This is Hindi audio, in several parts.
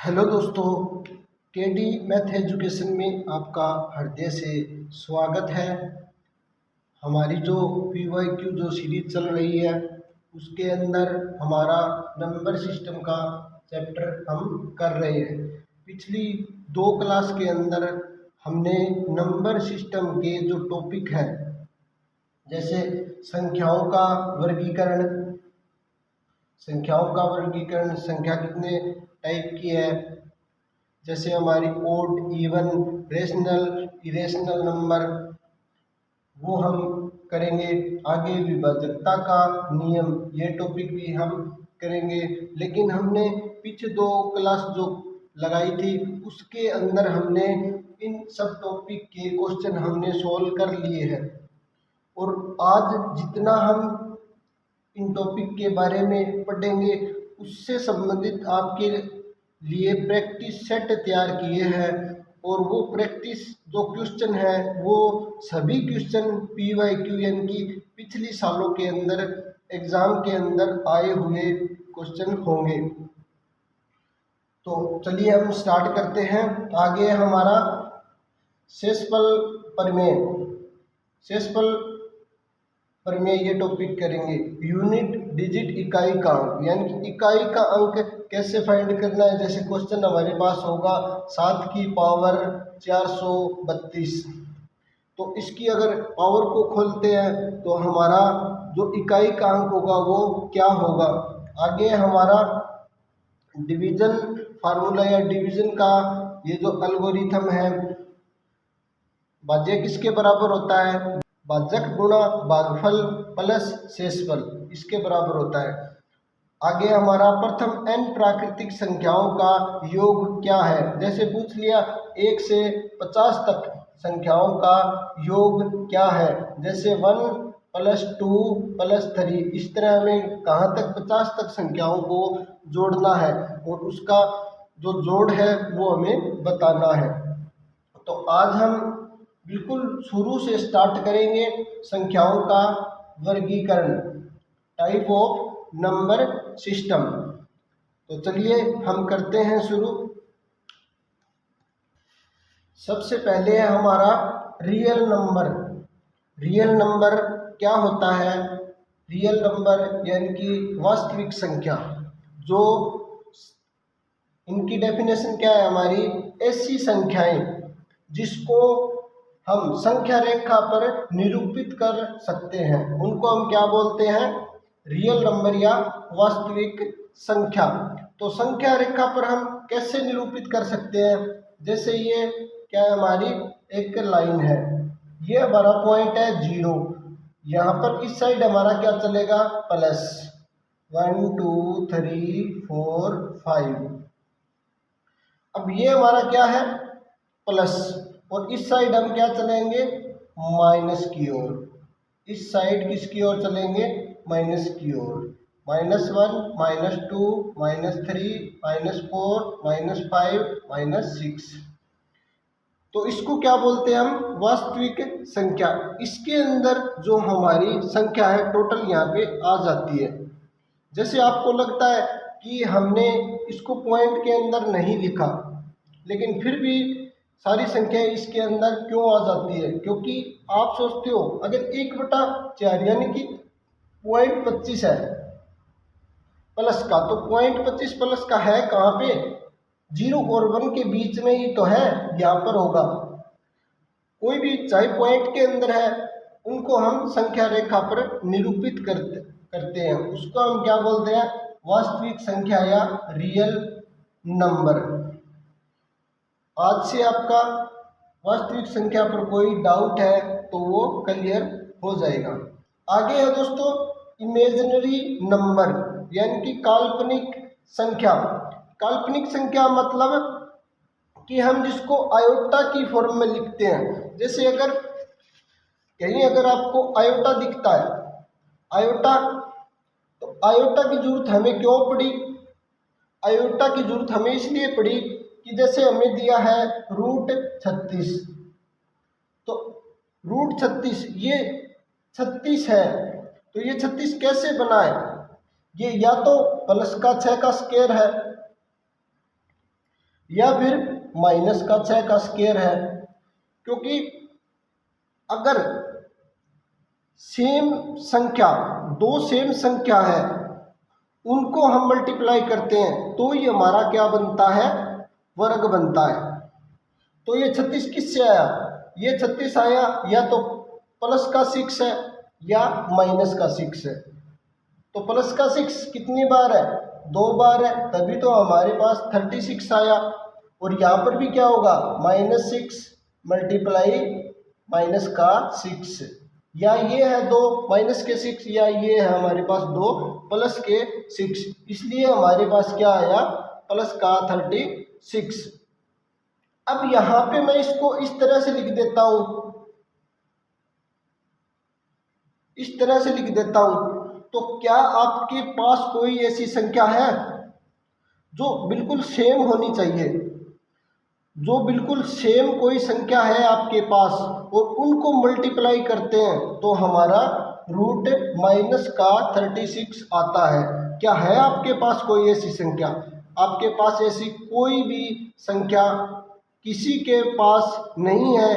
हेलो दोस्तों, केडी मैथ एजुकेशन में आपका हृदय से स्वागत है। हमारी जो PYQ जो सीरीज चल रही है उसके अंदर हमारा नंबर सिस्टम का चैप्टर हम कर रहे हैं। पिछली 2 क्लास के अंदर हमने नंबर सिस्टम के जो टॉपिक है जैसे संख्याओं का वर्गीकरण, संख्या कितने टाइप की है, जैसे हमारी odd, even, rational, irrational number, वो हम करेंगे। आगे विभाजकता का नियम, ये टॉपिक भी हम करेंगे। लेकिन हमने पीछे 2 क्लास जो लगाई थी उसके अंदर हमने इन सब टॉपिक के क्वेश्चन हमने सॉल्व कर लिए हैं। और आज जितना हम इन टॉपिक के बारे में पढ़ेंगे उससे संबंधित आपके लिए प्रैक्टिस सेट तैयार किए हैं। और वो प्रैक्टिस जो क्वेश्चन है वो सभी क्वेश्चन PYQ यानी कि पिछली सालों के अंदर एग्जाम के अंदर आए हुए क्वेश्चन होंगे। तो चलिए हम स्टार्ट करते हैं। आगे हमारा शेषफल प्रमेय ये टॉपिक करेंगे। यूनिट डिजिट, इकाई का अंक, यानी कि इकाई का अंक कैसे फाइंड करना है। जैसे क्वेश्चन हमारे पास होगा 7 की पावर 432, तो इसकी अगर पावर को खोलते हैं तो हमारा जो इकाई का अंक होगा वो क्या होगा। आगे हमारा डिवीजन फार्मूला या डिवीजन का ये जो एल्गोरिथम है, भाज्य किसके बराबर होता है, भाजक गुणा भागफल प्लस शेषफल, इसके बराबर होता है। आगे हमारा प्रथम n प्राकृतिक संख्याओं का योग क्या है। जैसे पूछ लिया 1 से 50 तक संख्याओं का योग क्या है, जैसे 1 + 2 + 3, इस तरह हमें कहाँ तक 50 तक संख्याओं को जोड़ना है और उसका जो जोड़ है वो हमें बताना है। तो आज हम बिल्कुल शुरू से स्टार्ट करेंगे संख्याओं का वर्गीकरण, टाइप ऑफ नंबर सिस्टम। तो चलिए हम करते हैं शुरू। सबसे पहले है हमारा रियल नंबर। रियल नंबर क्या होता है। रियल नंबर यानी कि वास्तविक संख्या, जो इनकी डेफिनेशन क्या है हमारी, ऐसी संख्याएं जिसको हम संख्या रेखा पर निरूपित कर सकते हैं उनको हम क्या बोलते हैं, रियल नंबर या वास्तविक संख्या। तो संख्या रेखा पर हम कैसे निरूपित कर सकते हैं। जैसे ये क्या है, हमारी एक लाइन है, ये हमारा पॉइंट है 0, यहाँ पर इस साइड हमारा क्या चलेगा, प्लस 1 2 3 4 5। अब ये हमारा क्या है, प्लस, और इस साइड हम क्या चलेंगे, माइनस की ओर। इस साइड किसकी ओर चलेंगे, माइनस की ओर। -1 -2 -3 -4 -5 -6। तो इसको क्या बोलते हैं हम, वास्तविक संख्या। इसके अंदर जो हमारी संख्या है टोटल यहाँ पे आ जाती है। जैसे आपको लगता है कि हमने इसको पॉइंट के अंदर नहीं लिखा, लेकिन फिर भी सारी संख्याएं इसके अंदर क्यों आ जाती है, क्योंकि आप सोचते हो अगर 1/4 यानी कि 0.25 है प्लस का, तो 0.25 प्लस का है कहाँ पे, 0 और 1 के बीच में ही तो है, यहाँ पर होगा। कोई भी चाहे पॉइंट के अंदर है उनको हम संख्या रेखा पर निरूपित करते हैं, उसको हम क्या बोलते हैं, वास्तविक संख्या या रियल नंबर। आज से आपका वास्तविक संख्या पर कोई डाउट है तो वो क्लियर हो जाएगा। आगे है दोस्तों इमेजिनरी नंबर, यानी कि काल्पनिक संख्या। काल्पनिक संख्या मतलब कि हम जिसको आयोटा की फॉर्म में लिखते हैं। जैसे अगर कहीं अगर आपको आयोटा दिखता है, आयोटा, तो आयोटा की जरूरत हमें क्यों पड़ी, आयोटा की जरूरत हमें इसलिए पड़ी कि जैसे हमें दिया है √36, तो √36 ये 36 है, तो ये 36 कैसे बना है, ये या तो प्लस का 6 का स्क्वायर है, या फिर माइनस का 6 का स्क्वायर है। क्योंकि अगर सेम संख्या, दो सेम संख्या है, उनको हम मल्टीप्लाई करते हैं तो ये हमारा क्या बनता है, वर्ग बनता है। तो ये 36 किससे आया, ये 36 आया या तो प्लस का 6 है या माइनस का 6 है। तो प्लस का 6 कितनी बार है, 2 बार है, तभी तो हमारे पास 36 आया। और यहाँ पर भी क्या होगा, -6 मल्टीप्लाई माइनस का 6, या ये है 2 माइनस के 6, या ये है हमारे पास 2 प्लस के 6, इसलिए हमारे पास क्या आया, प्लस का 36। अब यहाँ पे मैं इसको इस तरह से लिख देता हूँ, इस तरह से लिख देता हूँ। तो क्या आपके पास कोई ऐसी संख्या है जो बिल्कुल सेम होनी चाहिए, जो बिल्कुल सेम कोई संख्या है आपके पास और उनको मल्टीप्लाई करते हैं तो हमारा रूट माइनस का 36 आता है। क्या है आपके पास कोई ऐसी संख्या, आपके पास ऐसी कोई भी संख्या किसी के पास नहीं है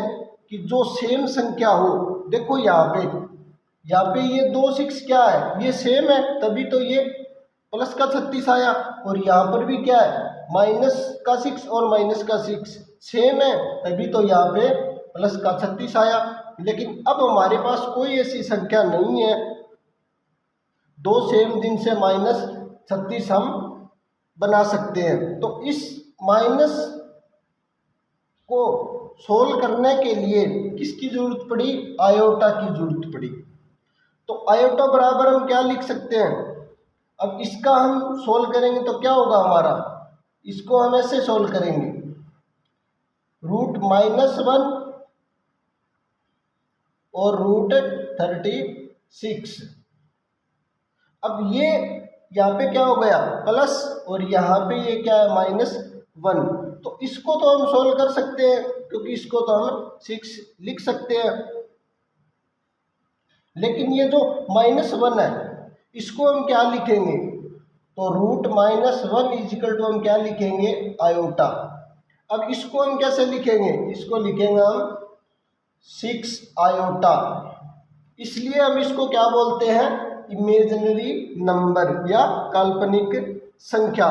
कि जो सेम संख्या हो। देखो यहाँ पे ये 2 6 क्या है, ये सेम है, तभी तो ये प्लस का 36 आया। और यहाँ पर भी क्या है, माइनस का 6 और माइनस का 6 सेम है, तभी तो यहाँ पे प्लस का 36 आया। लेकिन अब हमारे पास कोई ऐसी संख्या नहीं है, दो सेम जिनसे -36 हम बना सकते हैं। तो इस माइनस को सोल्व करने के लिए किसकी जरूरत पड़ी, आयोटा की जरूरत पड़ी। तो आयोटा बराबर हम क्या लिख सकते हैं, अब इसका हम सोल्व करेंगे तो क्या होगा हमारा, इसको हम ऐसे सोल्व करेंगे, रूट -1 और रूट 36। अब ये यहाँ पे क्या हो गया प्लस, और यहाँ पे ये क्या है -1। तो इसको तो हम सोल्व कर सकते हैं क्योंकि इसको तो हम 6 लिख सकते हैं। लेकिन ये जो -1 है इसको हम क्या लिखेंगे, तो रूट -1 इजिकल टू हम क्या लिखेंगे, आयोटा। अब इसको हम कैसे लिखेंगे, इसको लिखेंगे हम 6 आयोटा। इसलिए हम इसको क्या बोलते हैं, इमेजिनरी नंबर या काल्पनिक संख्या।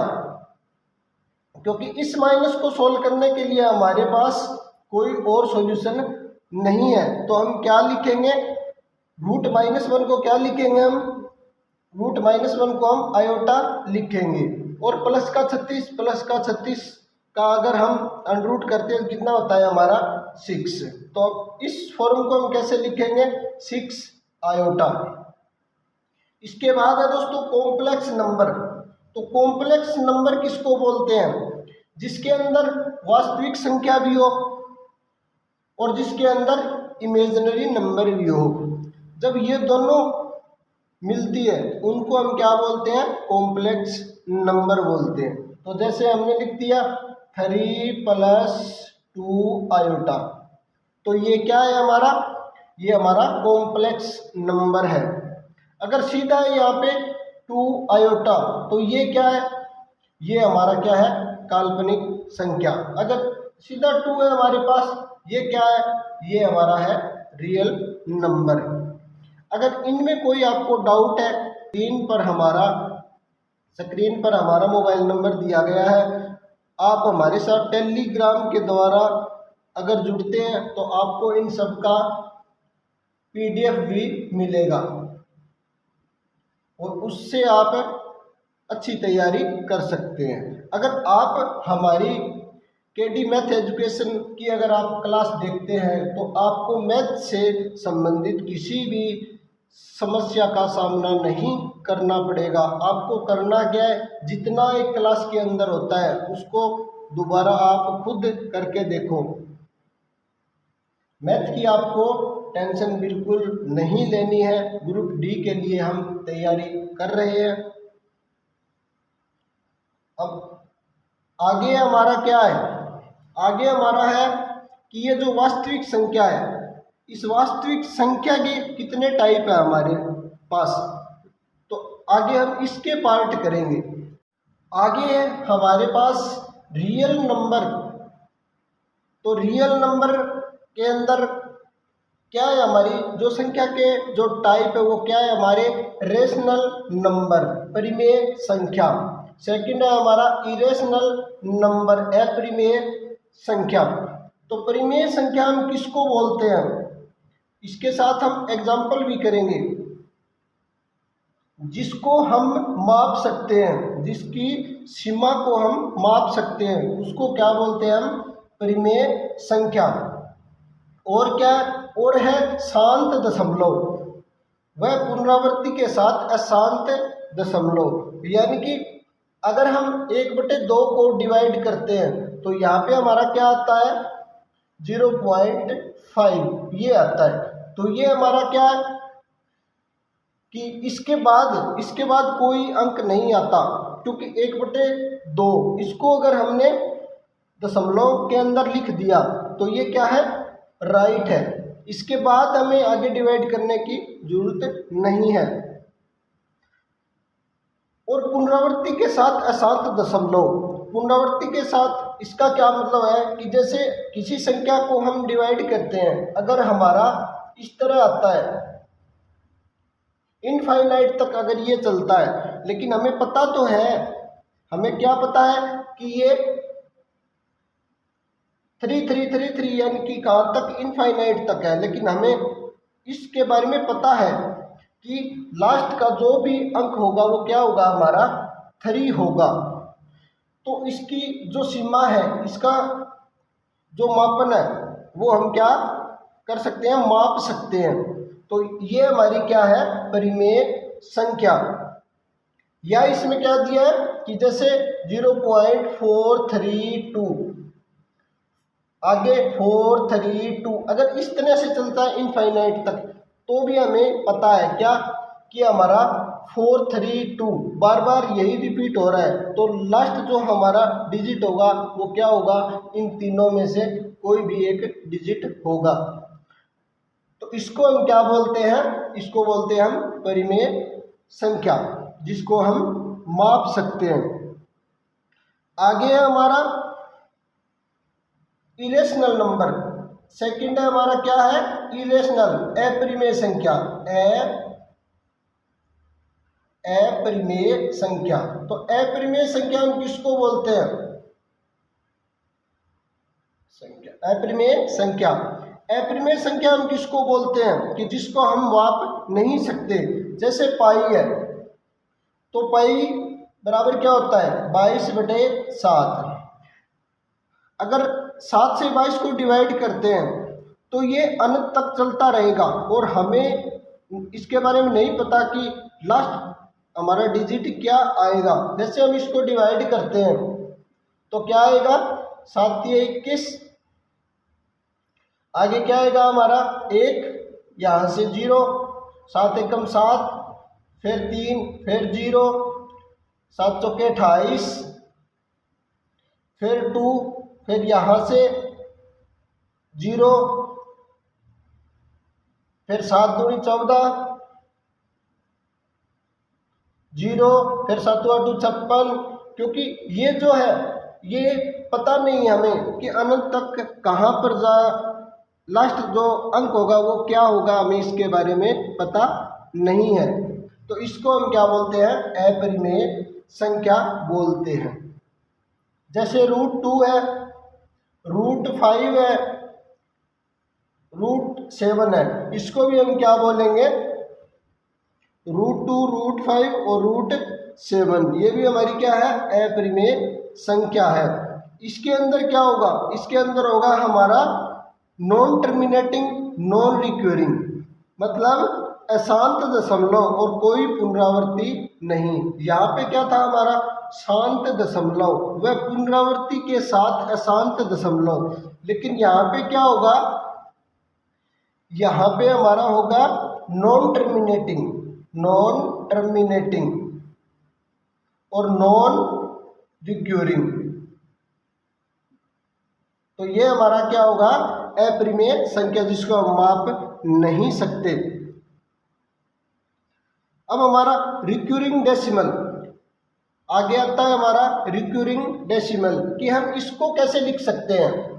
क्योंकि इस माइनस को सोल्व करने के लिए हमारे पास कोई और सॉल्यूशन नहीं है, तो हम क्या लिखेंगे, रूट -1 को क्या लिखेंगे हम, रूट -1 को हम आयोटा लिखेंगे। और प्लस का 36 का अगर हम अंडरूट करते हैं कितना होता है हमारा 6। तो इस फॉर्म को हम कैसे लिखेंगे, 6 आयोटा। इसके बाद है दोस्तों कॉम्प्लेक्स नंबर। तो कॉम्प्लेक्स नंबर किसको बोलते हैं, जिसके अंदर वास्तविक संख्या भी हो और जिसके अंदर इमेजिनरी नंबर भी हो। जब ये दोनों मिलती है उनको हम क्या बोलते हैं, कॉम्प्लेक्स नंबर बोलते हैं। तो जैसे हमने लिख दिया 3 + 2 आयोटा, तो ये क्या है हमारा, ये हमारा कॉम्प्लेक्स नंबर है। अगर सीधा है यहाँ पे 2 आयोटा, तो ये क्या है, ये हमारा क्या है, काल्पनिक संख्या। अगर सीधा 2 है हमारे पास, ये क्या है, ये हमारा है रियल नंबर। अगर इनमें कोई आपको डाउट है, स्क्रीन पर हमारा मोबाइल नंबर दिया गया है। आप हमारे साथ टेलीग्राम के द्वारा अगर जुड़ते हैं तो आपको इन सब का PDF भी मिलेगा और उससे आप अच्छी तैयारी कर सकते हैं। अगर आप हमारी KD मैथ एजुकेशन की अगर आप क्लास देखते हैं तो आपको मैथ से संबंधित किसी भी समस्या का सामना नहीं करना पड़ेगा। आपको करना क्या है, जितना एक क्लास के अंदर होता है उसको दोबारा आप खुद करके देखो। मैथ की आपको टेंशन बिल्कुल नहीं लेनी है। ग्रुप D के लिए हम तैयारी कर रहे हैं। अब आगे हमारा क्या है, आगे हमारा है कि ये जो वास्तविक संख्या है, इस वास्तविक संख्या के कितने टाइप है हमारे पास। तो आगे हम इसके पार्ट करेंगे। आगे है हमारे पास रियल नंबर, तो रियल नंबर के अंदर क्या है, हमारी जो संख्या के जो टाइप है वो क्या है, हमारे रेशनल नंबर, परिमेय संख्या। सेकंड है हमारा इरेशनल नंबर, अपरिमेय संख्या। तो परिमेय संख्या हम किसको बोलते हैं, इसके साथ हम एग्जाम्पल भी करेंगे। जिसको हम माप सकते हैं, जिसकी सीमा को हम माप सकते हैं, उसको क्या बोलते हैं हम, परिमेय संख्या। और क्या, और है शांत दशमलव, वह पुनरावृत्ति के साथ अशांत दशमलव। यानी कि अगर हम 1/2 को डिवाइड करते हैं तो यहाँ पे हमारा क्या आता है, 0.5 ये आता है। तो ये हमारा क्या है कि इसके बाद कोई अंक नहीं आता, क्योंकि 1/2 इसको अगर हमने दशमलव के अंदर लिख दिया तो ये क्या है, राइट है। इसके बाद हमें आगे डिवाइड करने की जरूरत नहीं है। और पुनरावृत्ति के साथ अशांत दशमलव, पुनरावृत्ति के साथ इसका क्या मतलब है कि जैसे किसी संख्या को हम डिवाइड करते हैं, अगर हमारा इस तरह आता है इनफाइनाइट तक अगर ये चलता है, लेकिन हमें पता तो है, हमें क्या पता है कि ये 3333 यानी कि कहाँ तक, इनफाइनाइट तक है। लेकिन हमें इसके बारे में पता है कि लास्ट का जो भी अंक होगा वो क्या होगा, हमारा 3 होगा। तो इसकी जो सीमा है, इसका जो मापन है वो हम क्या कर सकते हैं, माप सकते हैं। तो ये हमारी क्या है, परिमेय संख्या। या इसमें क्या दिया है कि जैसे 0.432 आगे 432, अगर इस तरह से चलता है इनफाइनाइट तक तो भी हमें पता है क्या कि हमारा 432 बार बार यही रिपीट हो रहा है। तो लास्ट जो हमारा डिजिट होगा वो क्या होगा, इन तीनों में से कोई भी एक डिजिट होगा। तो इसको हम क्या बोलते हैं, इसको बोलते हैं हम परिमेय संख्या, जिसको हम माप सकते हैं। आगे है हमारा इरेशनल नंबर। सेकंड है हमारा क्या है, इरेशनल, अपरिमेय संख्या, अपरिमेय संख्या। तो अपरिमेय संख्या हम किसको बोलते हैं, अपरिमेय संख्या। अपरिमेय संख्या हम किसको बोलते हैं कि जिसको हम माप नहीं सकते। जैसे पाई है, तो पाई बराबर क्या होता है, 22/7। अगर 7 से 22 को डिवाइड करते हैं तो ये अनंत तक चलता रहेगा, और हमें इसके बारे में नहीं पता कि लास्ट हमारा डिजिट क्या आएगा। जैसे हम इसको डिवाइड करते हैं तो क्या आएगा, 7 × 21, आगे क्या आएगा हमारा 1, यहाँ से 0, 7 × 7, फिर 3, फिर 0, 7 × 4 = 28, फिर 2, फिर यहाँ से 0, फिर 7 दूनी 14, 0, फिर 7 × 8 = 56। क्योंकि ये जो है ये पता नहीं हमें कि अनंत तक कहाँ पर लास्ट जो अंक होगा वो क्या होगा, हमें इसके बारे में पता नहीं है। तो इसको हम क्या बोलते हैं, अपरिमेय संख्या बोलते हैं। जैसे √2 है, √5 है, √7 है, इसको भी हम क्या बोलेंगे, √2, √5 और √7। ये भी हमारी क्या है, अपरिमेय संख्या है। इसके अंदर क्या होगा, इसके अंदर होगा हमारा नॉन टर्मिनेटिंग नॉन रिक्यूरिंग, मतलब अशांत दशमलव और कोई पुनरावृत्ति नहीं। यहाँ पे क्या था हमारा, शांत दशमलव, वह पुनरावृत्ति के साथ अशांत दशमलव। लेकिन यहाँ पे क्या होगा, यहाँ पे हमारा होगा नॉन टर्मिनेटिंग और नॉन रिक्यूरिंग। तो ये हमारा क्या होगा, अपरिमेय संख्या, जिसको हम माप नहीं सकते। अब हमारा रिक्यूरिंग डेसिमल, आगे आता है हमारा रिक्यूरिंग डेसिमल, कि हम इसको कैसे लिख सकते हैं।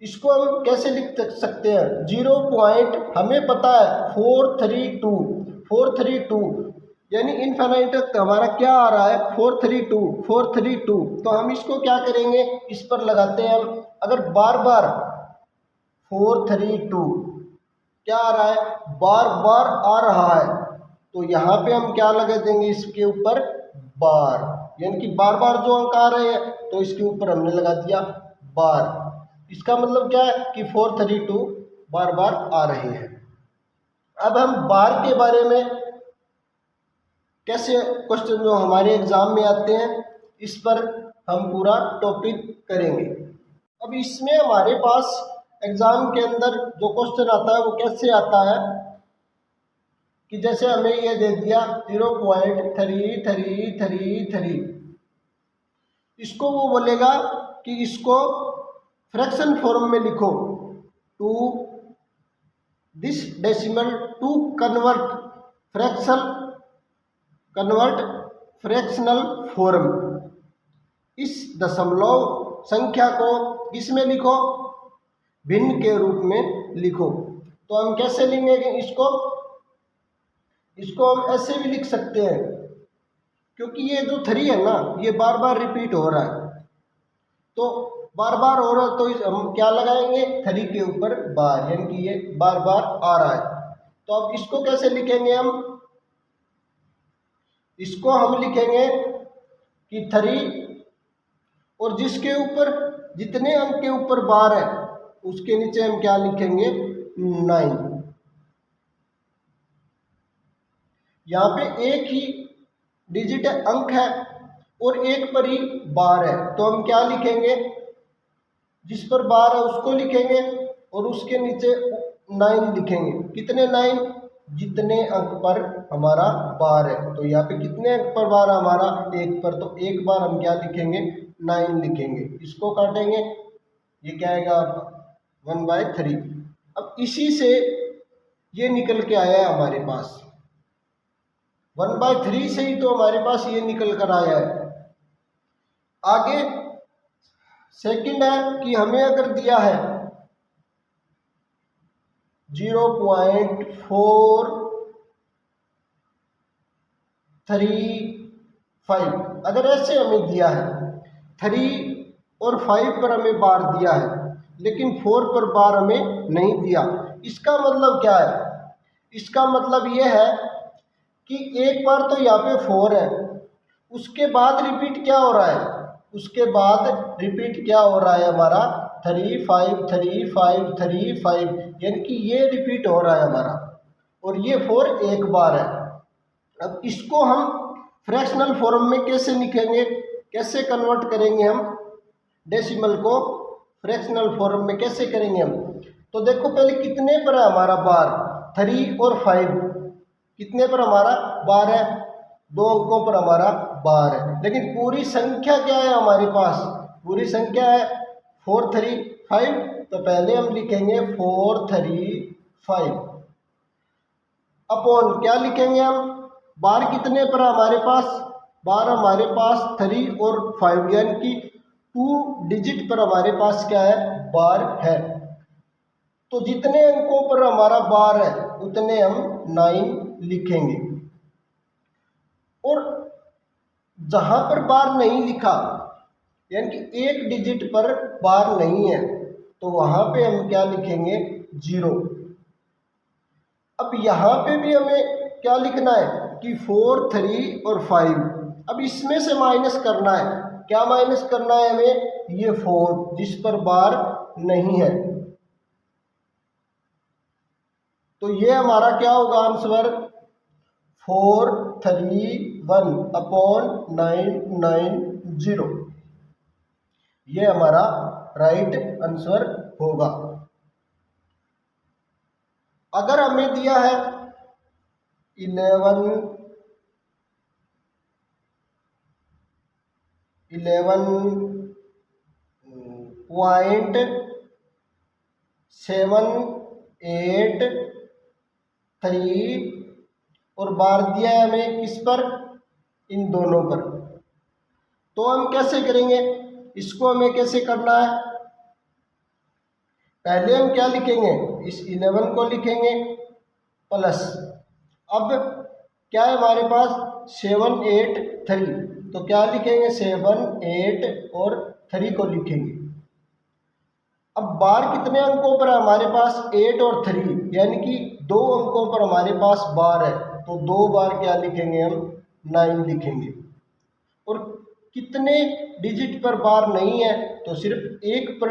इसको हम कैसे लिख सकते हैं, 0 पॉइंट हमें पता है 432 यानी इनफाइनाइट तक हमारा क्या आ रहा है 432। तो हम इसको क्या करेंगे, इस पर लगाते हैं हम। अगर बार बार 432 क्या आ रहा है, बार बार आ रहा है, तो यहाँ पे हम क्या लगा देंगे, इसके ऊपर बार, यानी कि बार बार जो अंक आ रहे हैं तो इसके ऊपर हमने लगा दिया बार। इसका मतलब क्या है कि 432 बार बार आ रहे हैं। अब हम बार के बारे में कैसे क्वेश्चन जो हमारे एग्जाम में आते हैं, इस पर हम पूरा टॉपिक करेंगे। अब इसमें हमारे पास एग्जाम के अंदर जो क्वेश्चन आता है वो कैसे आता है, कि जैसे हमें ये दे दिया 0.3333, इसको वो बोलेगा कि इसको फ्रैक्शन फॉर्म में लिखो, to this decimal to convert fractional form. इस दशमलव संख्या को किसमें लिखो, भिन्न के रूप में लिखो। तो हम कैसे लिखेंगे इसको हम ऐसे भी लिख सकते हैं, क्योंकि ये जो 3 है ना, ये बार बार रिपीट हो रहा है, तो बार बार हो रहा है तो हम क्या लगाएंगे, 3 के ऊपर बार, यानी कि ये बार बार आ रहा है। तो अब इसको कैसे लिखेंगे इसको हम लिखेंगे कि 3 और जिसके ऊपर जितने अंक के ऊपर बार है उसके नीचे हम क्या लिखेंगे, 9। यहाँ पे एक ही डिजिट अंक है और एक पर ही बार है, तो हम क्या लिखेंगे, जिस पर बार है उसको लिखेंगे और उसके नीचे 9 लिखेंगे। कितने 9, जितने अंक पर हमारा बार है। तो यहाँ पे कितने अंक पर बार है हमारा, 1 पर, तो एक बार हम क्या लिखेंगे, 9 लिखेंगे। इसको काटेंगे, ये क्या आएगा 1/3। अब इसी से ये निकल के आया है हमारे पास, 1/3 से ही तो हमारे पास ये निकल कर आया है। आगे सेकंड है कि हमें अगर दिया है 0.435, अगर ऐसे हमें दिया है 3 और 5 पर हमें बार दिया है, लेकिन 4 पर बार हमें नहीं दिया। इसका मतलब क्या है, इसका मतलब ये है कि एक बार तो यहाँ पे 4 है, उसके बाद रिपीट क्या हो रहा है, हमारा 3 5 3 5 3 5, यानी कि ये रिपीट हो रहा है हमारा, और ये 4 एक बार है। अब इसको हम फ्रैक्शनल फॉर्म में कैसे लिखेंगे, कैसे कन्वर्ट करेंगे हम डेसिमल को फ्रैक्शनल फॉर्म में कैसे करेंगे हम। तो देखो पहले कितने पर है हमारा बार, 3 और 5, कितने पर हमारा बार है, 2 अंकों पर हमारा बार है। लेकिन पूरी संख्या क्या है हमारे पास, पूरी संख्या है 435, तो पहले हम लिखेंगे 435 अपॉन क्या लिखेंगे हम, बार कितने पर हमारे पास, बार हमारे पास 3 और 5, यानी कि 2 डिजिट पर हमारे पास क्या है, बार है। तो जितने अंकों पर हमारा बार है उतने हम 9 लिखेंगे, और जहां पर बार नहीं लिखा, यानी कि एक डिजिट पर बार नहीं है, तो वहां पे हम क्या लिखेंगे, 0। अब यहाँ पे भी हमें क्या लिखना है कि 4 3 और 5, अब इसमें से माइनस करना है, क्या माइनस करना है हमें, ये 4 जिस पर बार नहीं है। तो ये हमारा क्या होगा आंसर, 431 अपॉन 990, ये हमारा राइट आंसर होगा। अगर हमें दिया है 11.783 और बार दिया है हमें किस पर, इन दोनों पर। तो हम कैसे करेंगे, इसको हमें कैसे करना है, पहले हम क्या लिखेंगे, इस 11 को लिखेंगे प्लस, अब क्या है हमारे पास 7 8 3, तो क्या लिखेंगे 7 8 और 3 को लिखेंगे। अब बार कितने अंकों पर है हमारे पास 8 और 3, यानी कि 2 अंकों पर हमारे पास बार है, तो 2 बार क्या लिखेंगे हम 9 लिखेंगे। और कितने डिजिट पर बार नहीं है, तो सिर्फ एक पर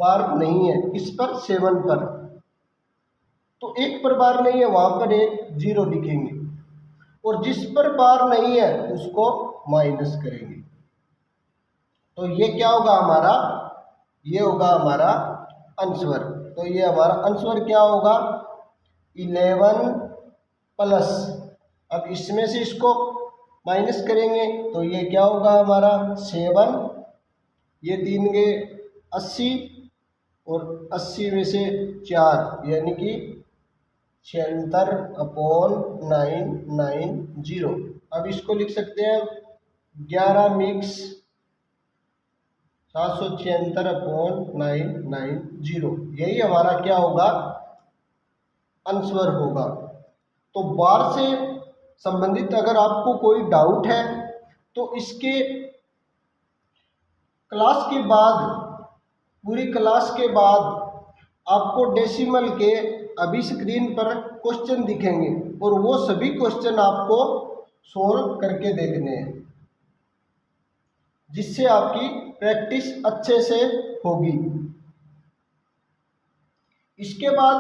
बार नहीं है, किस पर 7 पर, तो एक पर बार नहीं है वहां पर एक 0 लिखेंगे, और जिस पर बार नहीं है उसको माइनस करेंगे। तो ये क्या होगा हमारा, ये होगा हमारा आंसर। तो ये हमारा आंसर क्या होगा 11 प्लस, अब इसमें से इसको माइनस करेंगे तो ये क्या होगा हमारा 7, ये 3 के 80 और 80 में से 4 यानी कि 76/990। अब इसको लिख सकते हैं 11 मिक्स 776/990, यही हमारा क्या होगा आंसर होगा। तो बार से संबंधित अगर आपको कोई डाउट है तो इसके क्लास के बाद, पूरी क्लास के बाद आपको डेसिमल के अभी स्क्रीन पर क्वेश्चन दिखेंगे और वो सभी क्वेश्चन आपको सोल्व करके देखने हैं, जिससे आपकी प्रैक्टिस अच्छे से होगी। इसके बाद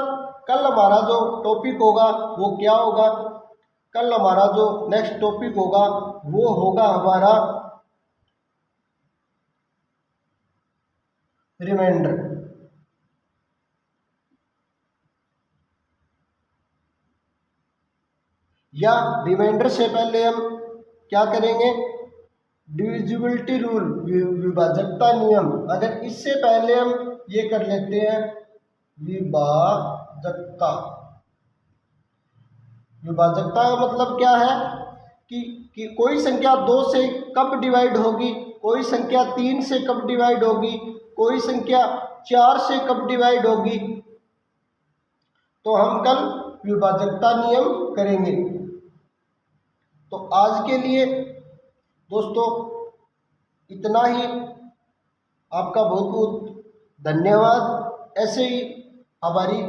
कल हमारा जो टॉपिक होगा वो क्या होगा, कल हमारा जो नेक्स्ट टॉपिक होगा वो होगा हमारा रिमाइंडर। या रिमाइंडर से पहले हम क्या करेंगे, डिविजिबिलिटी रूल, विभाजकता नियम, अगर इससे पहले हम ये कर लेते हैं विभाजकता। विभाजकता का मतलब क्या है कि कोई संख्या 2 से कब डिवाइड होगी, कोई संख्या 3 से कब डिवाइड होगी, कोई संख्या 4 से कब डिवाइड होगी। तो हम कल विभाजकता नियम करेंगे। तो आज के लिए दोस्तों इतना ही, आपका बहुत बहुत धन्यवाद। ऐसे ही हमारी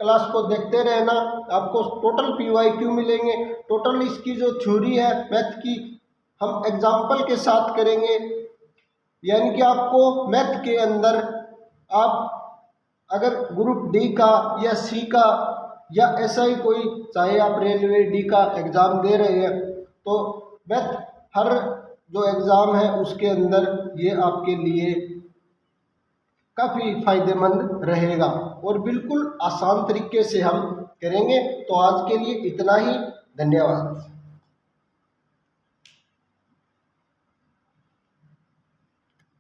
क्लास को देखते रहना, आपको टोटल PYQ मिलेंगे, टोटल इसकी जो थ्योरी है मैथ की हम एग्जाम्पल के साथ करेंगे, यानी कि आपको मैथ के अंदर आप अगर ग्रुप डी का या सी का या ऐसा ही कोई, चाहे आप रेलवे डी का एग्ज़ाम दे रहे हैं, तो मैथ हर जो एग्ज़ाम है उसके अंदर ये आपके लिए काफ़ी फायदेमंद रहेगा और बिल्कुल आसान तरीके से हम करेंगे। तो आज के लिए इतना ही, धन्यवाद।